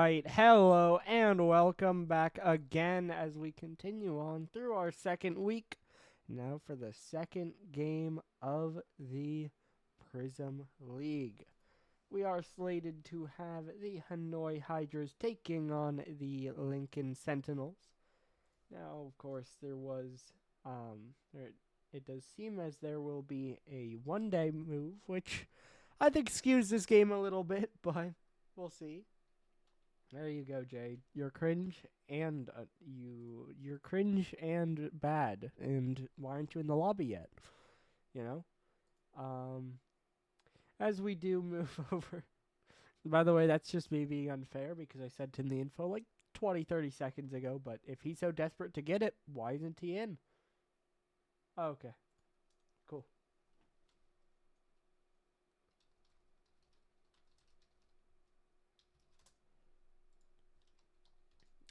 right, hello and welcome back again as we continue on through our second week. Now for the second game of the Prism League. We are slated to have the Hanoi Hydras taking on the Lincoln Sentinels. Now, of course, it does seem as there will be a one-day move, which I think skews this game a little bit, but we'll see. There you go, Jay. You're cringe and you're cringe and bad. And why aren't you in the lobby yet? You know? As we do move over. By the way, that's just me being unfair because I sent in the info like 20, 30 seconds ago, but if he's so desperate to get it, why isn't he in? Oh, okay. Cool.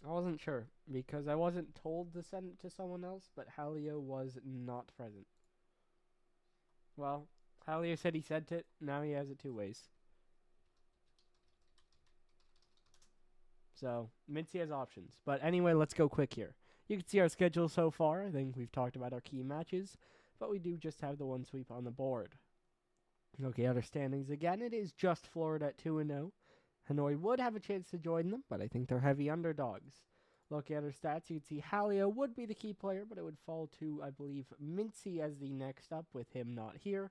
I wasn't sure because I wasn't told to send it to someone else, but Halio was not present. Well, Halio said he sent it. Now he has it two ways. So, Mincy has options. But anyway, let's go quick here. You can see our schedule so far. I think we've talked about our key matches, but we do just have the one sweep on the board. Okay, other standings again. It is just Florida at 2-0. Hanoi would have a chance to join them, but I think they're heavy underdogs. Looking at her stats, you can see Halio would be the key player, but it would fall to, I believe, Mincy as the next up with him not here.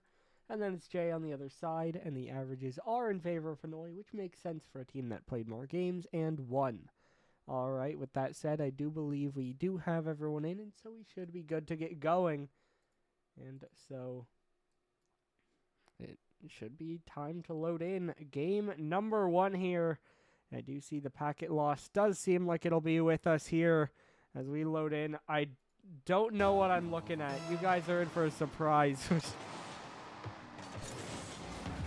And then it's Jay on the other side, and the averages are in favor of Hanoi, which makes sense for a team that played more games and won. Alright, with that said, I do believe we do have everyone in, and so we should be good to get going. And so it should be time to load in game number 1 here. I do see the packet loss does seem like it'll be with us here as we load in. I don't know what I'm looking at. You guys are in for a surprise.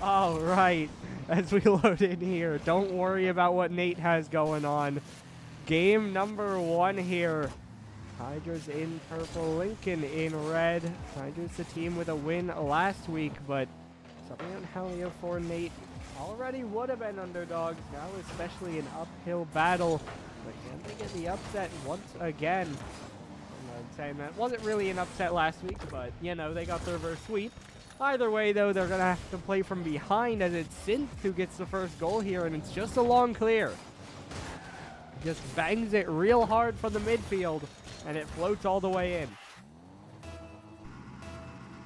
All right, as we load in here, don't worry about what Nate has going on. Game number 1 here. Hydras in purple, Lincoln in red. Hydras the team with a win last week, but something on Halio for Nate already would have been underdogs. Now especially an uphill battle. But can they get the upset once again? I'm saying that wasn't really an upset last week, but, you know, they got the reverse sweep. Either way, though, they're going to have to play from behind as it's Synth who gets the first goal here, and it's just a long clear. Just bangs it real hard from the midfield, and it floats all the way in.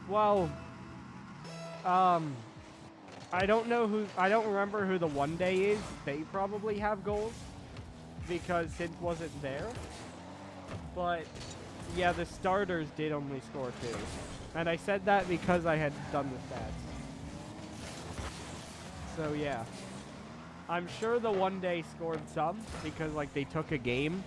Well, I don't remember who the one day is. They probably have goals because Synth wasn't there. But, yeah, the starters did only score 2. And I said that because I had done the stats. So, yeah. I'm sure the one day scored some because, like, they took a game.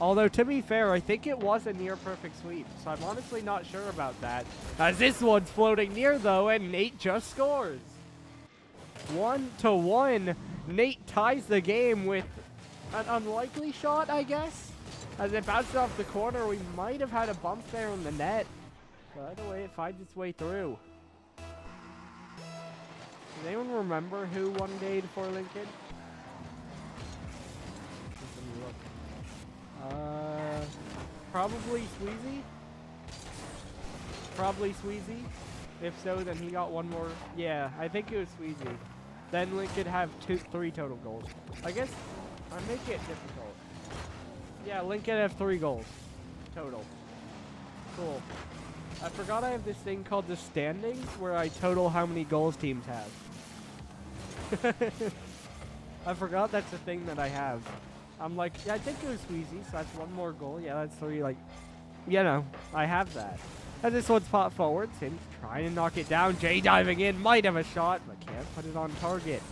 Although, to be fair, I think it was a near-perfect sweep. So I'm honestly not sure about that. As this one's floating near, though, and Nate just scores. 1-1. Nate ties the game with an unlikely shot, I guess. As it bounced off the corner, we might have had a bump there in the net. But either way, it finds its way through. Does anyone remember who one dayed for Lincoln? Probably Sweezy. Probably Sweezy. If so, then he got one more. Yeah, I think it was Sweezy. Then Lincoln have 3 total goals. I guess I make it difficult. Yeah, Lincoln have 3 goals total. Cool. I forgot I have this thing called the standings where I total how many goals teams have. I forgot that's a thing that I have. I'm like, yeah, I think it was Sweezy, so that's 1 more goal. Yeah, that's 3, like, you know, I have that. As this one's popped forward, Sin's trying to knock it down. Jay diving in, might have a shot, but can't put it on target.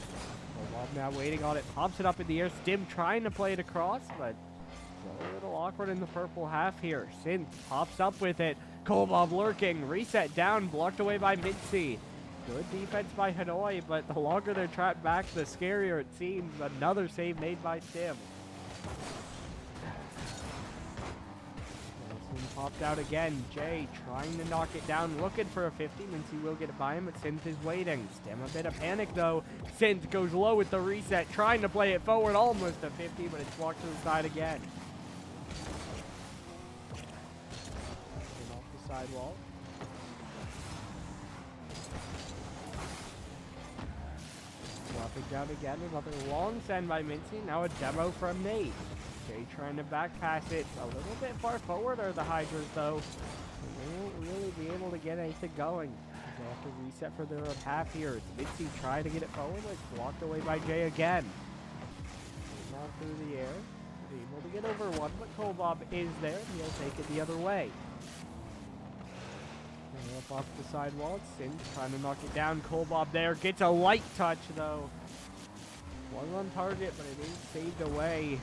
Bob now waiting on it, pops it up in the air. Stim trying to play it across, but a little awkward in the purple half here. Sin pops up with it. Kolbob lurking, reset down, blocked away by Mincy. Good defense by Hanoi, but the longer they're trapped back, the scarier it seems. Another save made by Stim. popped out again. Jay trying to knock it down, looking for a 50. Mincy will get it by him, but Synth is waiting. Stim a bit of panic though. Synth goes low with the reset, trying to play it forward, almost a 50, but it's blocked to the side again. Off the sidewall. Dropping down again, another long send by Mincy. Now a demo from Nate. Jay trying to back pass it a little bit far forward are the Hydras though. They won't really be able to get anything going. They have to reset for their half here. It's Mincy trying to get it forward, but it's blocked away by Jay again. Now through the air. Able to get over one, but Kolbob is there. He'll take it the other way. Up off the sidewall, Sin trying to knock it down. Kolbob there, gets a light touch though. Was on target, but it is saved away.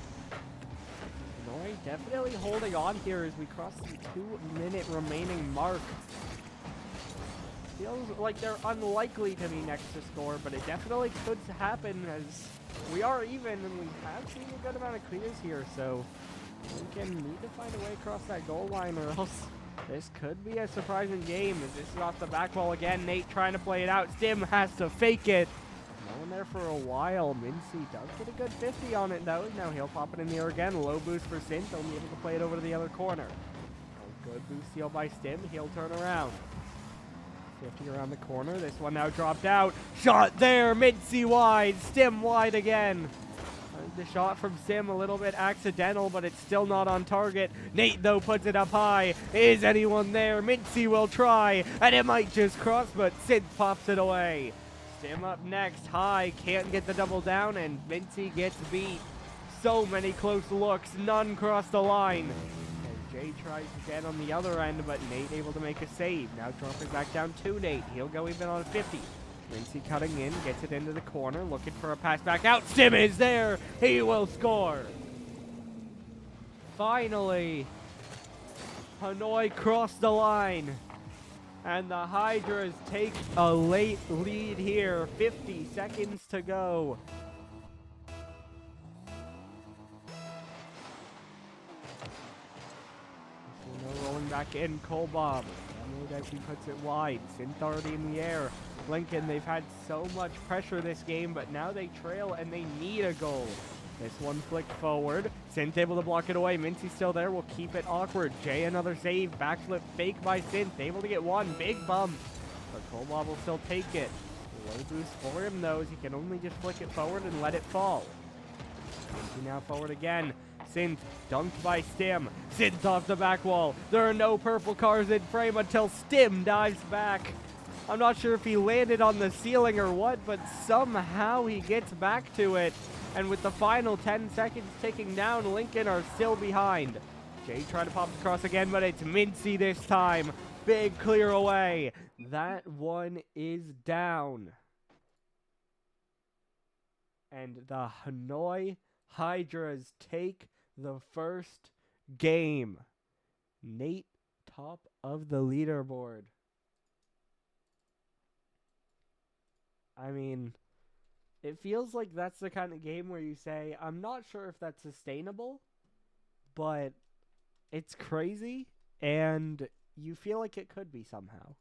Hanoi definitely holding on here as we cross the 2-minute remaining mark. Feels like they're unlikely to be next to score, but it definitely could happen as we are even and we have seen a good amount of clears here, so we can need to find a way across that goal line or else this could be a surprising game as this is off the back wall again. Nate trying to play it out. Stim has to fake it. No one there for a while. Mincy does get a good 50 on it though. Now he'll pop it in the air again. Low boost for Synth. Only able to play it over to the other corner. A good boost steal by Stim. He'll turn around. 50 around the corner. This one now dropped out. Shot there. Mincy wide. Stim wide again. The shot from Sim a little bit accidental, but it's still not on target. Nate, though, puts it up high. Is anyone there? Mincy will try, and it might just cross, but Synth pops it away. Sim up next, high, can't get the double down, and Mincy gets beat. So many close looks, none cross the line. And Jay tries again on the other end, but Nate able to make a save. Now dropping back down to Nate. He'll go even on 50. Mincy cutting in, gets it into the corner, looking for a pass back out. Stim is there. He will score. Finally, Hanoi crossed the line. And the Hydras take a late lead here. 50 seconds to go. No rolling back in, Kolbob. He puts it wide. Synth already in the air. Lincoln, they've had so much pressure this game, but now they trail and they need a goal. This one flicked forward. Synth able to block it away. Mincy still there. Will keep it awkward. Jay another save. Backflip fake by Synth. Able to get one. Big bump. But Kolbob will still take it. Low boost for him though, as he can only just flick it forward and let it fall. Mincy now forward again. Synth dunked by Stim. Synth off the back wall. There are no purple cars in frame until Stim dives back. I'm not sure if he landed on the ceiling or what, but somehow he gets back to it. And with the final 10 seconds ticking down, Lincoln are still behind. Jay trying to pop it across again, but it's Mincy this time. Big clear away. That one is down. And the Hanoi Hydras take the first game. Nate, top of the leaderboard. I mean, it feels like that's the kind of game where you say, I'm not sure if that's sustainable, but it's crazy, and you feel like it could be somehow,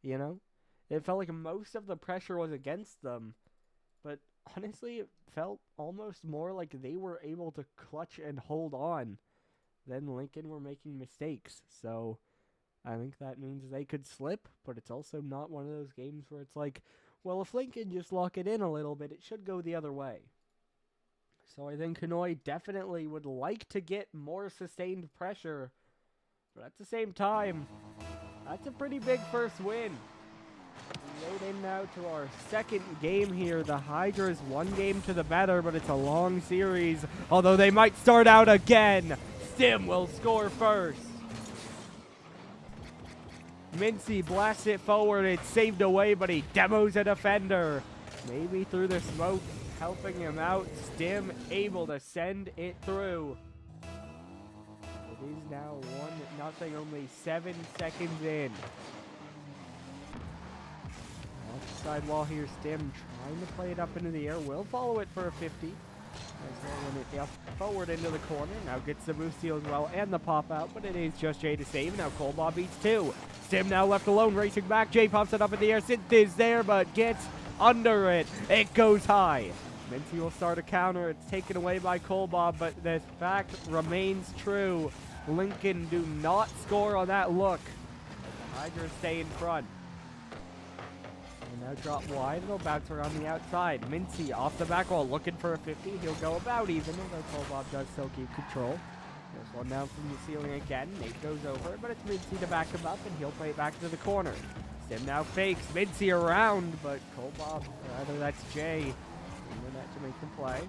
you know? It felt like most of the pressure was against them, but honestly, it felt almost more like they were able to clutch and hold on than Lincoln were making mistakes. So I think that means they could slip, but it's also not one of those games where it's like, well, if Lincoln just lock it in a little bit, it should go the other way. So I think Hanoi definitely would like to get more sustained pressure, but at the same time, that's a pretty big first win. We load in now to our second game here. The Hydras one game to the better, but it's a long series, although they might start out again. Stim will score first. Mincy blasts it forward. It's saved away, but he demos a defender. Maybe through the smoke, helping him out. Stim able to send it through. It is now 1-0, only 7 seconds in. Off the sidewall here, Stim trying to play it up into the air. Will follow it for a 50. Forward into the corner. Now gets the move steal as well and the pop out, but it is just Jay to save. Now Coldbob beats two. Sim now left alone, racing back. Jay pops it up in the air. Synth is there, but gets under it. It goes high. Minty will start a counter. It's taken away by Coldbob, but the fact remains true. Lincoln do not score on that look. The Hydras stay in front. Now drop wide, it'll bounce around the outside. Mincy off the back wall, looking for a 50. He'll go about even, although Coldbob does still keep control. This one down from the ceiling again. Nate goes over it, but it's Mincy to back him up, and he'll play it back to the corner. Sim now fakes. Mincy around, but Coldbob, rather that's Jay, in that to make him play.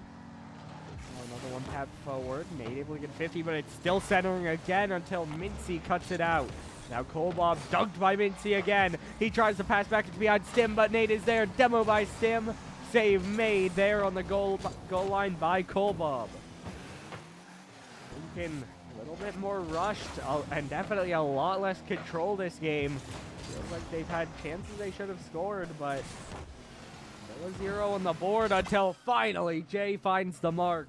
Another one tap forward. Nate able to get 50, but it's still centering again until Mincy cuts it out. Now Coldbob dunked by Mincy again. He tries to pass back to behind Stim, but Nate is there. Demo by Stim. Save made there on the goal line by Coldbob. Lincoln a little bit more rushed and definitely a lot less control this game. Feels like they've had chances they should have scored, but still a 0 on the board until finally Jay finds the mark.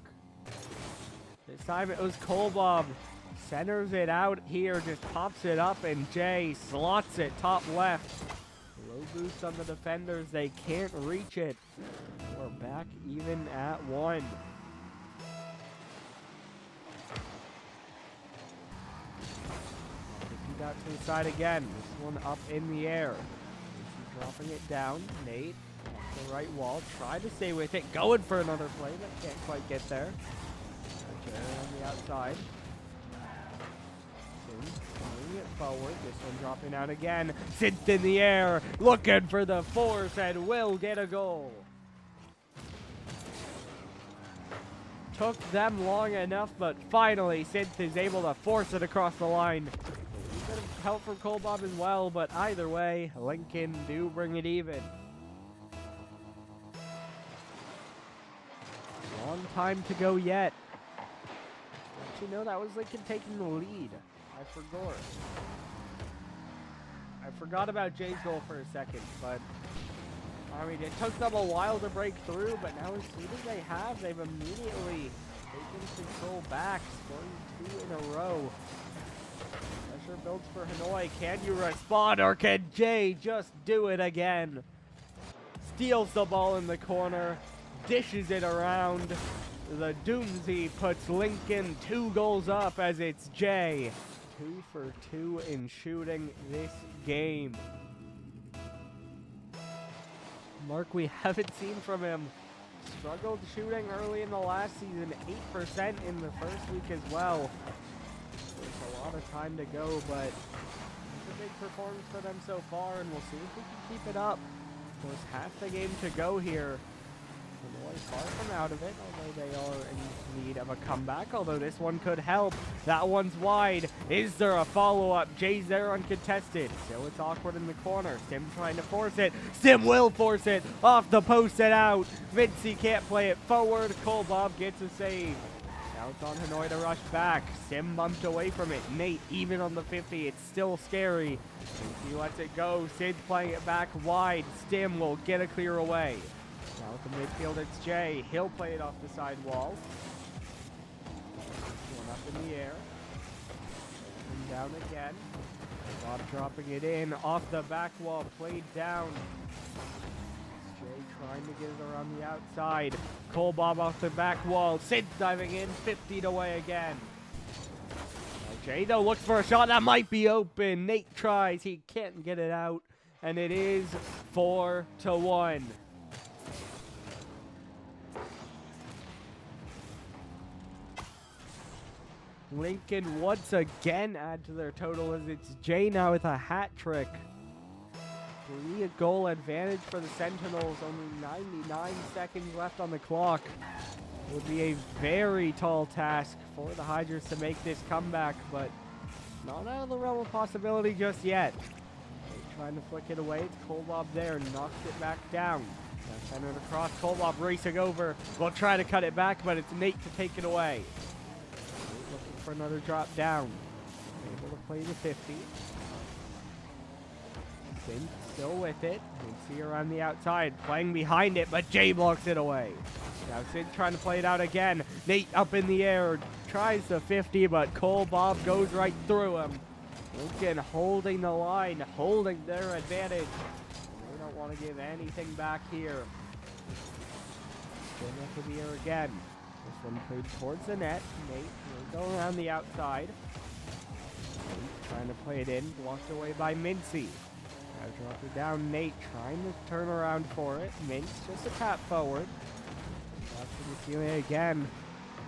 This time it was Coldbob. Centers it out here, just pops it up, and Jay slots it top left. Low boost on the defenders, they can't reach it. We're back even at 1. 50 out to the side again. This one up in the air. Dropping it down. Nate off the right wall, tried to stay with it, going for another play, but can't quite get there. Jay on the outside. Moving it forward, this one dropping out again. Synth in the air, looking for the force and will get a goal. Took them long enough, but finally Synth is able to force it across the line. A bit of help from Coldbob as well, but either way, Lincoln do bring it even. Long time to go yet. Actually, no, that was Lincoln taking the lead. I forgot about Jay's goal for a second, but I mean, it took them a while to break through, but now as soon as they have, they've immediately taken control back, scoring 2 in a row. Pressure builds for Hanoi. Can you respond, or can Jay just do it again? Steals the ball in the corner, dishes it around. The Doomsy puts Lincoln 2 goals up as it's Jay. 2 for 2 in shooting this game. Mark we haven't seen from him. Struggled shooting early in the last season, 8% in the first week as well. There's a lot of time to go, but it's a big performance for them so far, and we'll see if we can keep it up. There's half the game to go here. Hanoi far from out of it, although they are in need of a comeback, although this one could help. That one's wide. Is there a follow-up? Jay's there uncontested. Still it's awkward in the corner. Sim trying to force it. Sim will force it. Off the post and out. Vinci can't play it forward. Coldbob gets a save. Now it's on Hanoi to rush back. Sim bumped away from it. Nate even on the 50. It's still scary. He lets it go. Sid's playing it back wide. Stim will get a clear away. Now at the midfield, it's Jay. He'll play it off the side wall. One up in the air. And down again. Bob dropping it in. Off the back wall. Played down. It's Jay trying to get it around the outside. Coldbob off the back wall. Sid diving in. 50 away again. Now Jay, though, looks for a shot. That might be open. Nate tries. He can't get it out. And it is 4-1. Lincoln once again add to their total as it's Jay now with a hat trick. 3-goal advantage for the Sentinels, only 99 seconds left on the clock. It would be a very tall task for the Hydras to make this comeback, but not out of the realm of possibility just yet. They're trying to flick it away, it's Coldbob there, knocks it back down. Now centered across, Coldbob racing over, will try to cut it back, but it's Nate to take it away. For another drop down. Able to play the 50. Still with it. Vinci around the outside, playing behind it, but Jay blocks it away. Now Sid trying to play it out again. Nate up in the air, tries the 50, but Cole Bob goes right through him. Lincoln holding the line, holding their advantage. They don't want to give anything back here. Spin up in the air again. This one played towards the net. Nate will go around the outside. Nate trying to play it in, blocked away by Mincy. Now drop it down. Nate trying to turn around for it. Mintz just a tap forward. Up to the ceiling again.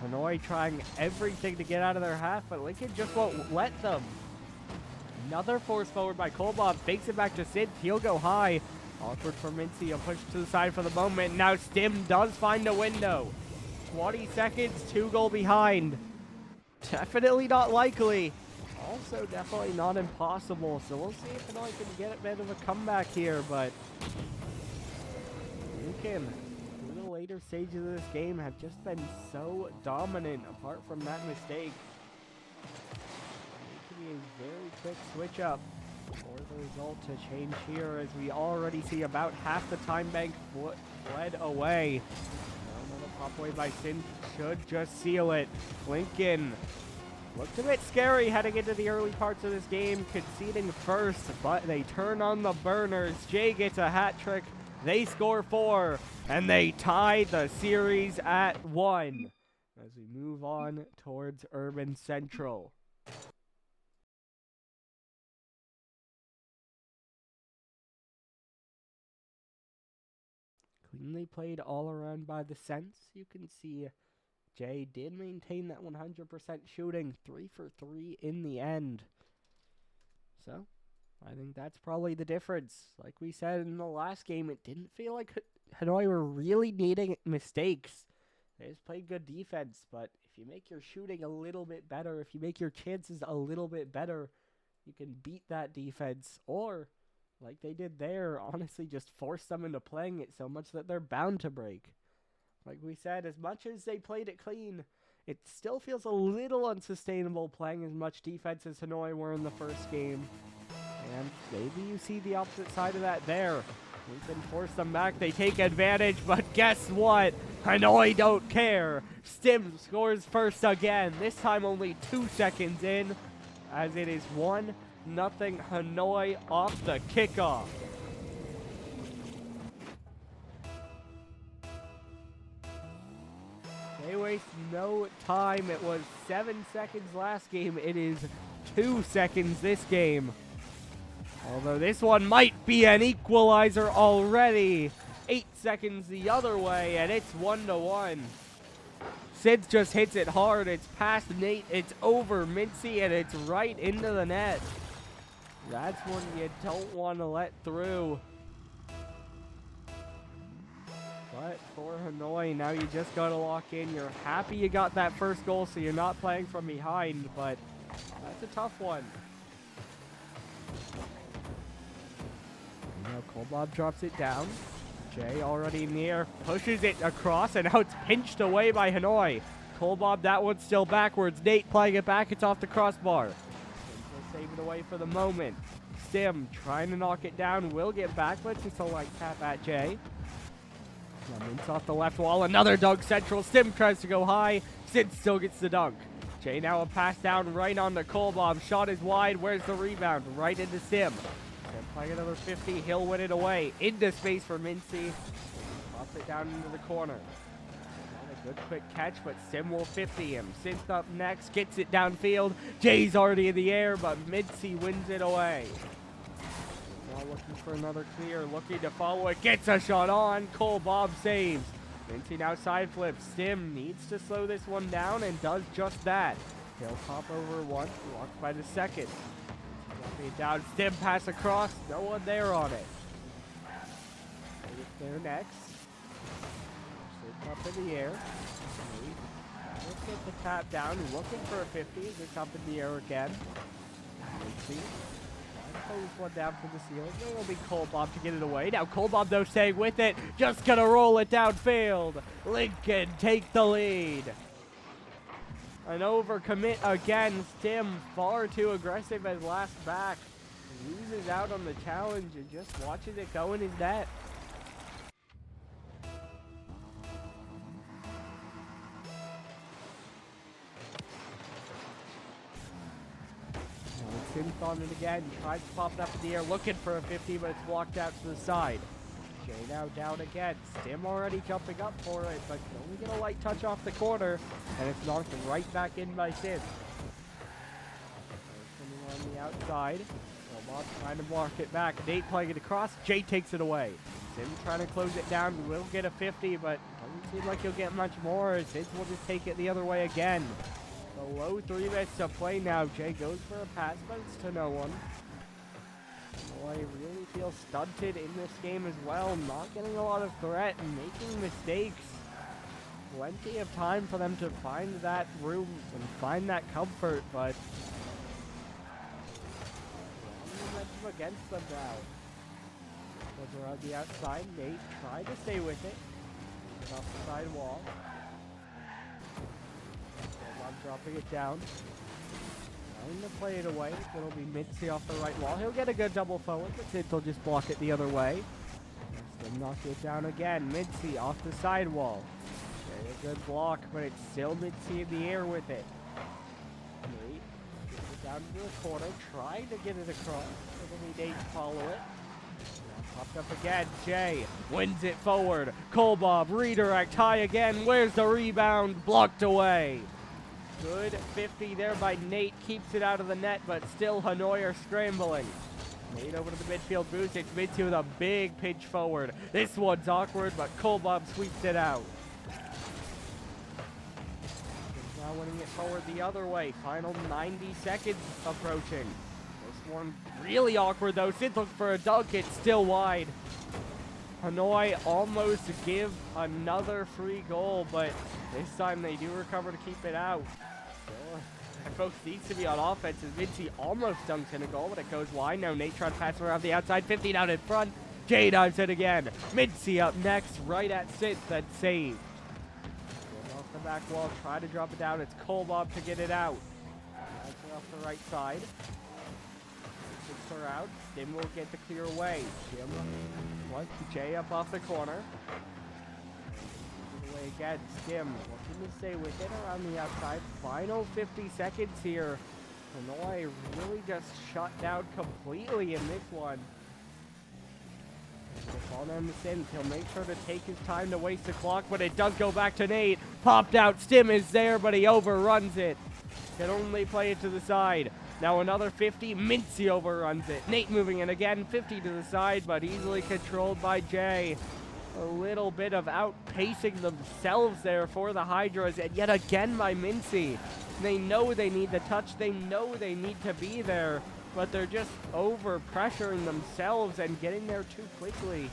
Hanoi trying everything to get out of their half, but Lincoln just won't let them. Another force forward by Kolbob. Fakes it back to Sid. He'll go high. Awkward for Mincy. He'll push to the side for the moment. Now Stim does find a window. 20 seconds, 2-goal behind. Definitely not likely. Also definitely not impossible. So we'll see if Hanoi can get a bit of a comeback here, but Lincoln, through the later stages of this game, have just been so dominant apart from that mistake. It could be a very quick switch up for the result to change here, as we already see about half the time bank fled away. Another pop away by Sin should just seal it. Lincoln looked a bit scary heading into the early parts of this game, conceding first, but they turn on the burners. Jay gets a hat trick, they score 4, and they tie the series at 1 as we move on towards Urban Central. Cleanly played all around by the Sens. You can see Jay did maintain that 100% shooting, 3 for 3 in the end. So, I think that's probably the difference. Like we said in the last game, it didn't feel like Hanoi were really needing mistakes. They just played good defense, but if you make your shooting a little bit better, if you make your chances a little bit better, you can beat that defense, or like they did there, honestly just force them into playing it so much that they're bound to break. Like we said, as much as they played it clean, it still feels a little unsustainable playing as much defense as Hanoi were in the first game. And maybe you see the opposite side of that there. We can force them back, they take advantage, but guess what? Hanoi don't care. Stim scores first again, this time only 2 seconds in, as it is 1-0 Hanoi off the kickoff. They waste no time. It was 7 seconds last game. It is 2 seconds this game. Although this one might be an equalizer already. 8 seconds the other way, and it's 1-1. Sid just hits it hard. It's past Nate. It's over Mincy, and it's right into the net. That's one you don't want to let through. But for Hanoi, now you just got to lock in. You're happy you got that first goal, so you're not playing from behind, but that's a tough one. Now Kolbob drops it down. Jay already in the air, pushes it across, and now it's pinched away by Hanoi. Kolbob, that one's still backwards. Nate playing it back, it's off the crossbar. We'll save it away for the moment. Stim trying to knock it down, will get back, but just a light tap at Jay. It's off the left wall, another dunk central. Stim tries to go high, Sid still gets the dunk. Jay now a pass down right on to Kolbob. Shot is wide, where's the rebound? Right into Stim. Stim playing another 50, he'll win it away. Into space for Mincy. Pops it down into the corner. Not a good quick catch, but Stim will 50 him. Synth up next, gets it downfield. Jay's already in the air, but Mincy wins it away. Now looking for another clear, looking to follow it, gets a shot on, Kolbob saves. Mincy now side flips, Stim needs to slow this one down and does just that. He'll pop over one, blocked by the second. Dropping it down, Stim pass across, no one there on it. There next. Stim up in the air. Let's get the tap down, looking for a 50, it's up in the air again. Mincy. Pulls one down from the ceiling. It'll be Kolbob to get it away. Now Kolbob though staying with it. Just gonna roll it downfield. Lincoln take the lead. An overcommit again. Stim far too aggressive as last back. Loses out on the challenge and just watches it go in his net. Synth on it again. Tries to pop it up in the air, looking for a 50, but it's blocked out to the side. Jay now down again. Stim already jumping up for it, but can only get a light touch off the corner, and it's knocked right back in by Sim. Coming on the outside. Dormant trying to block it back. Nate playing it across. Jay takes it away. Sim trying to close it down. Will get a 50, but doesn't seem like he'll get much more. Sim will just take it the other way again. Below 3 minutes to play now. Jay goes for a pass, but it's to no one. Boy, really feels stunted in this game as well. Not getting a lot of threat and making mistakes. Plenty of time for them to find that room and find that comfort, but momentum against them now. Goes around the outside. Nate tried to stay with it. Get off the side wall. I'm dropping it down. Trying to play it away. It'll be Mitzi off the right wall. He'll get a good double forward, but Sid will just block it the other way. Still knock it down again. Mitzi off the side wall. Okay, a good block, but it's still Mitzi in the air with it. Nate gets it down to the corner, trying to get it across. It'll be Nate to follow it. Popped up again. Jay wins it forward. Kolbob redirect high again. Where's the rebound? Blocked away. Good 50 there by Nate. Keeps it out of the net, but still Hanoi are scrambling. Nate over to the midfield boost. It's Mitzi with a big pinch forward. This one's awkward, but Kolbob sweeps it out. He's now winning it forward the other way. Final 90 seconds approaching. This one really awkward though. Sid looking for a dunk. It's still wide. Hanoi almost give another free goal, but this time they do recover to keep it out. Our folks needs to be on offense as Mitzi almost dunks in a goal, but it goes wide. Now Nate trying to pass around the outside. 50 down in front. Jay dives it again. Mitzi up next, right at Sid. That save. Off the back wall, try to drop it down. It's Kolbob to get it out. That's off the right side. Her out. Stim will get the clear away. Jim wants Jay up off the corner. Away again. Stim looking to stay with it around the outside. Final 50 seconds here. Hanoi really just shut down completely in this one. Ball down to Sim. He'll make sure to take his time to waste the clock, but it does go back to Nate. Popped out. Stim is there, but he overruns it. Can only play it to the side. Now another 50, Mitzi overruns it. Nate moving in again, 50 to the side, but easily controlled by Jay. A little bit of outpacing themselves there for the Hydras, and yet again by Mitzi. They know they need the touch, they know they need to be there, but they're just over-pressuring themselves and getting there too quickly.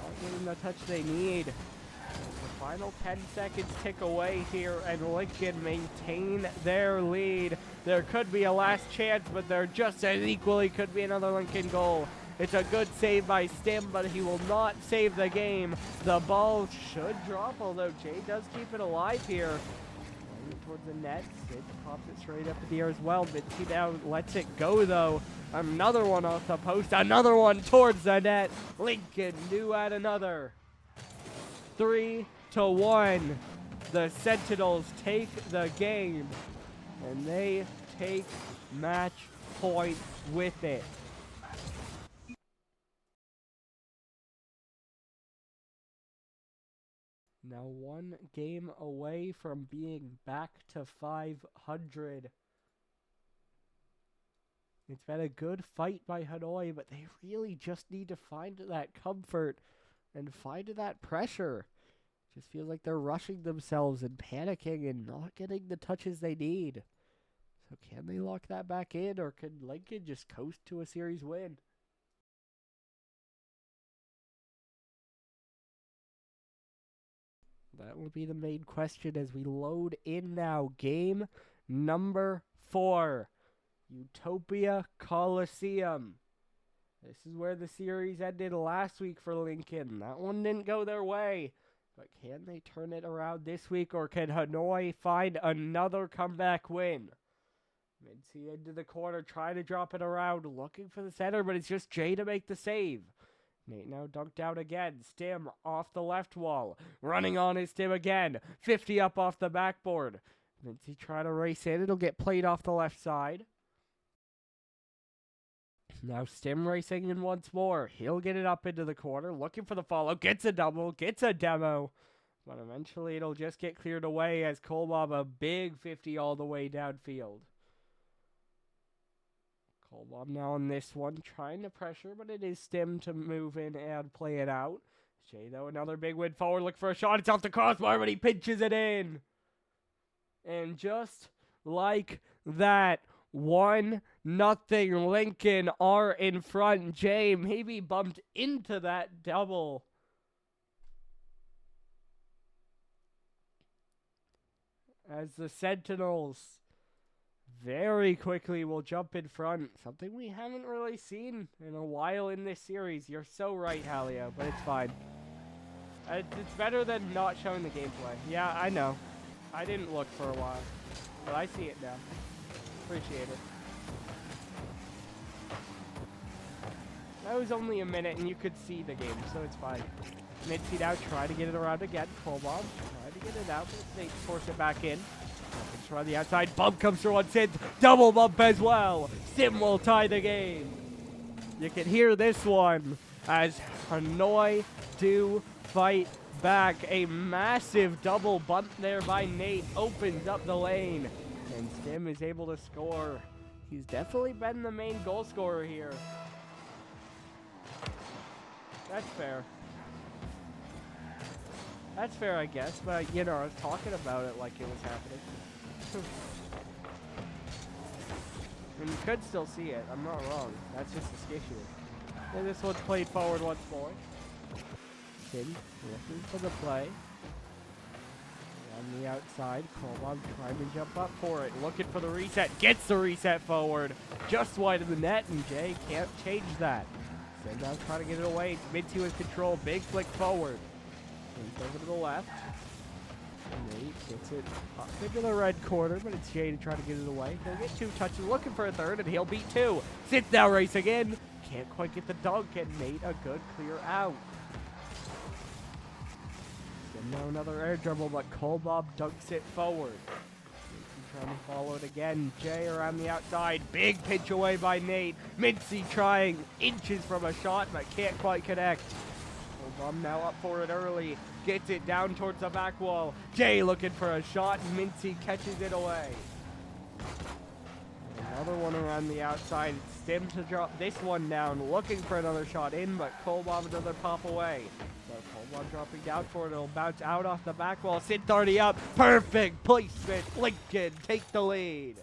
Not getting the touch they need. The final 10 seconds tick away here, and Lincoln maintain their lead. There could be a last chance, but there just as equally could be another Lincoln goal. It's a good save by Stim, but he will not save the game. The ball should drop, although Jay does keep it alive here. Going towards the net, Sid pops it straight up in the air as well. Mitzi now lets it go, though. Another one off the post, another one towards the net. Lincoln do add another. 3-1. The Sentinels take the game, and they take match point with it. Now one game away from being back to 500. It's been a good fight by Hanoi, but they really just need to find that comfort and find that pressure. Just feels like they're rushing themselves and panicking and not getting the touches they need. So can they lock that back in, or can Lincoln just coast to a series win? That will be the main question as we load in now. Game number 4. Utopia Coliseum. This is where the series ended last week for Lincoln. That one didn't go their way. But can they turn it around this week, or can Hanoi find another comeback win? Mitzi into the corner, trying to drop it around, looking for the center, but it's just Jay to make the save. Nate now dunked out again. Stim off the left wall. Running on his Stim again. 50 up off the backboard. Mitzi trying to race in. It'll get played off the left side. Now Stim racing in once more. He'll get it up into the corner, looking for the follow. Gets a double, gets a demo. But eventually it'll just get cleared away as Kolbob a big 50 all the way downfield. Kolbob now on this one, trying to pressure, but it is Stim to move in and play it out. Jay, though, another big win forward. Look for a shot. It's off the crossbar, but he pinches it in. And just like that, 1-0 Lincoln are in front. Jay maybe bumped into that double. As the Sentinels very quickly will jump in front. Something we haven't really seen in a while in this series. You're so right, Halio, but it's fine. It's better than not showing the gameplay. Yeah, I know. I didn't look for a while, but I see it now. Appreciate it. That was only a minute, and you could see the game, so it's fine. Mid-seat out, try to get it around again. Kolbob, try to get it out, but they force it back in. Try the outside, bump comes through on Sid, double bump as well. Sim will tie the game. You can hear this one as Hanoi do fight back. A massive double bump there by Nate opens up the lane, and Stim is able to score. He's definitely been the main goal scorer here. That's fair. That's fair, I guess, but, you know, I was talking about it like it was happening. And you could still see it. I'm not wrong. That's just a skishy. And this one's played forward once more. Sim looking for the play. On the outside, Kolbob trying to jump up for it. Looking for the reset. Gets the reset forward. Just wide of the net, and Jay can't change that. Sim now trying to get it away. Mid-2 in control. Big flick forward. He's over to the left. Nate gets it up into the red corner, but it's Jay to try to get it away. He'll get 2 touches, looking for a third, and he'll beat 2. Sits now race again. Can't quite get the dunk, and Nate a good clear out. And now another air dribble, but Kolbob dunks it forward. Trying to follow it again. Jay around the outside. Big pinch away by Nate. Mincy trying inches from a shot, but can't quite connect. Kolbob now up for it early. Gets it down towards the back wall. Jay looking for a shot. Mincy catches it away. Another one around the outside. Stim to drop this one down. Looking for another shot in, but Kolbob another pop away. So Kolbob dropping down for it. It'll bounce out off the back wall. Sid's already up. Perfect placement. Lincoln take the lead.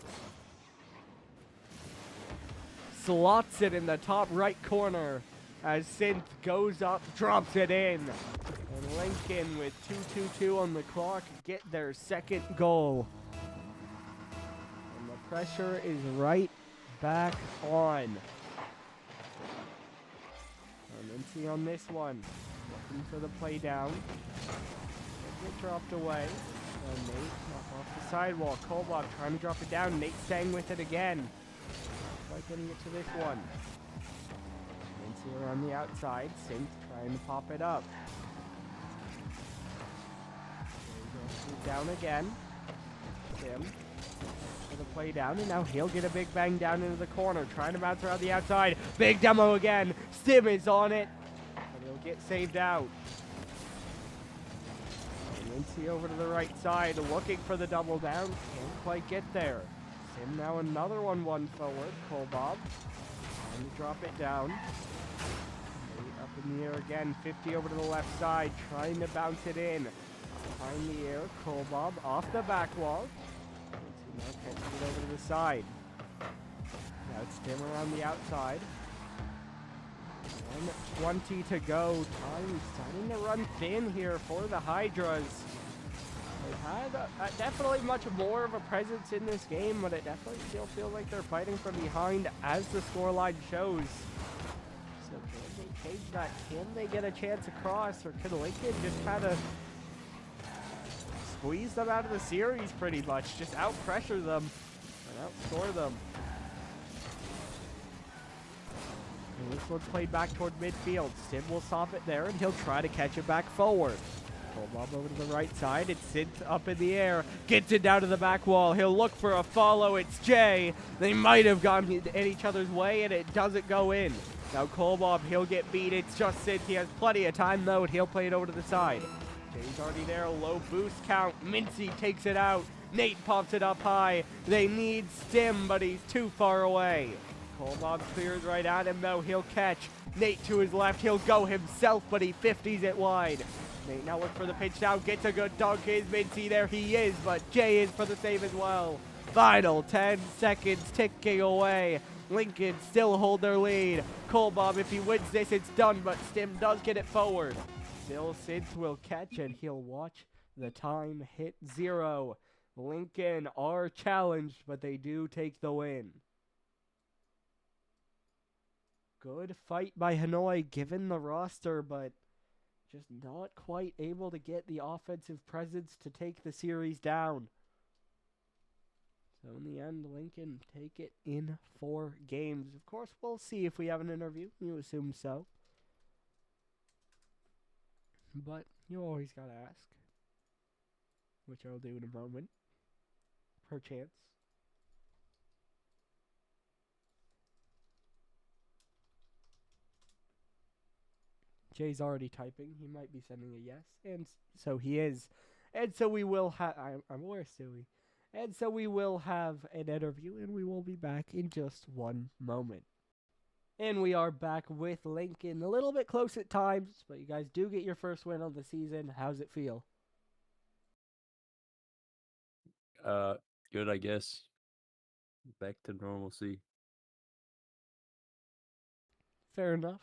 Slots it in the top right corner as Synth goes up, drops it in. And Lincoln with 2:22 on the clock get their second goal. And the pressure is right back on. Mincy on this one. Looking for the play down. Get dropped away. And Nate off the sidewall. Kolbob trying to drop it down. Nate staying with it again. Like getting it to this one. Mincy on the outside. Synth trying to pop it up. Down again. Sim for the play down, and now he'll get a big bang down into the corner, trying to bounce around the outside. Big demo again. Sim is on it, and he'll get saved out. And Mincy over to the right side, looking for the double down. Can't quite get there. Sim now another one forward. Kolbob trying to drop it down. Up in the air again. 50 over to the left side, trying to bounce it in. Behind the air, Kolbob off the back wall. Now catching it over to the side. Now it's Stim around the outside. 1:20 to go. Time starting to run thin here for the Hydras. They've had definitely much more of a presence in this game, but it definitely still feels like they're fighting from behind as the scoreline shows. So can they change that? Can they get a chance across, or can Lincoln just kind of squeeze them out of the series pretty much? Just out-pressure them and outscore them. And this one's played back toward midfield. Stim will stop it there, and he'll try to catch it back forward. Kolbob over to the right side. It's Sid up in the air. Gets it down to the back wall. He'll look for a follow. It's Jay. They might have gone in each other's way, and it doesn't go in. Now Kolbob, he'll get beat. It's just Sid. He has plenty of time, though, and he'll play it over to the side. Jay's already there. Low boost count. Mincy takes it out. Nate pops it up high. They need Stim, but he's too far away. Kolbob clears right at him, though. He'll catch. Nate to his left. He'll go himself, but he 50s it wide. Nate now looks for the pitch down. Gets a good dunk. Is Mincy there? He is, but Jay is for the save as well. Final 10 seconds ticking away. Lincoln still hold their lead. Kolbob, if he wins this, it's done, but Stim does get it forward. Still, Sids will catch, and he'll watch the time hit 0. Lincoln are challenged, but they do take the win. Good fight by Hanoi, given the roster, but just not quite able to get the offensive presence to take the series down. So in the end, Lincoln take it in 4 games. Of course, we'll see if we have an interview. You assume so. But you always gotta ask, which I'll do in a moment. Perchance. Jay's already typing. He might be sending a yes. And so he is. And so we will have... I'm aware, Stewie. And so we will have an interview, and we will be back in just one moment. And we are back with Lincoln. A little bit close at times, but you guys do get your first win of the season. How's it feel? Good, I guess. Back to normalcy. Fair enough.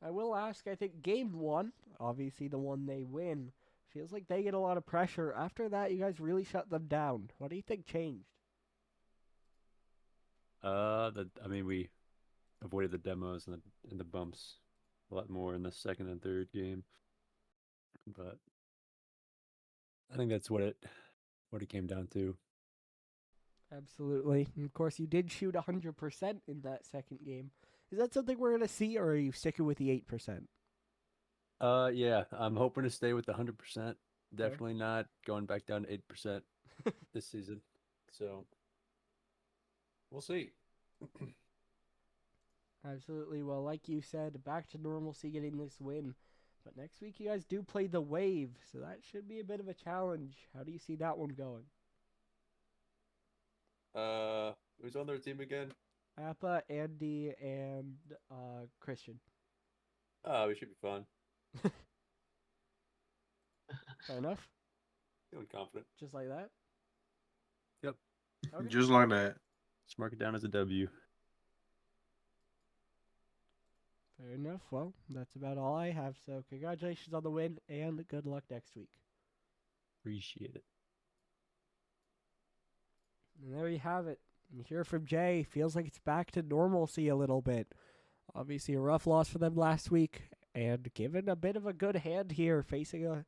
I will ask, I think game 1, obviously the one they win, feels like they get a lot of pressure. After that, you guys really shut them down. What do you think changed? We avoided the demos and the bumps a lot more in the second and third game. But I think that's what it came down to. Absolutely. And of course, you did shoot 100% in that second game. Is that something we're going to see, or are you sticking with the 8%? Yeah, I'm hoping to stay with the 100%. Definitely not going back down to 8% this season. So we'll see. Absolutely. Well, like you said, back to normalcy getting this win. But next week, you guys do play the Wave, so that should be a bit of a challenge. How do you see that one going? Who's on their team again? Appa, Andy, and Christian. Oh, we should be fine. Fair enough. Feeling confident. Just like that? Yep. Okay. Just like that. Let's mark it down as a W. Fair enough. Well, that's about all I have. So congratulations on the win, and good luck next week. Appreciate it. And there you have it. You hear from Jay. Feels like it's back to normalcy a little bit. Obviously a rough loss for them last week, and given a bit of a good hand here, facing a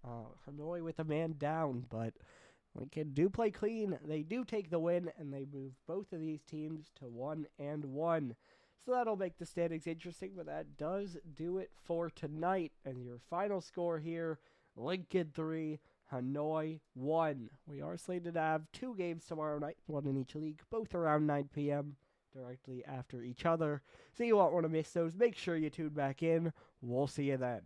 Hanoi with a man down. But Lincoln do play clean. They do take the win, and they move both of these teams to 1-1. So that'll make the standings interesting, but that does do it for tonight. And your final score here, Lincoln 3, Hanoi 1. We are slated to have 2 games tomorrow night, 1 in each league, both around 9 p.m., directly after each other. So you won't want to miss those. Make sure you tune back in. We'll see you then.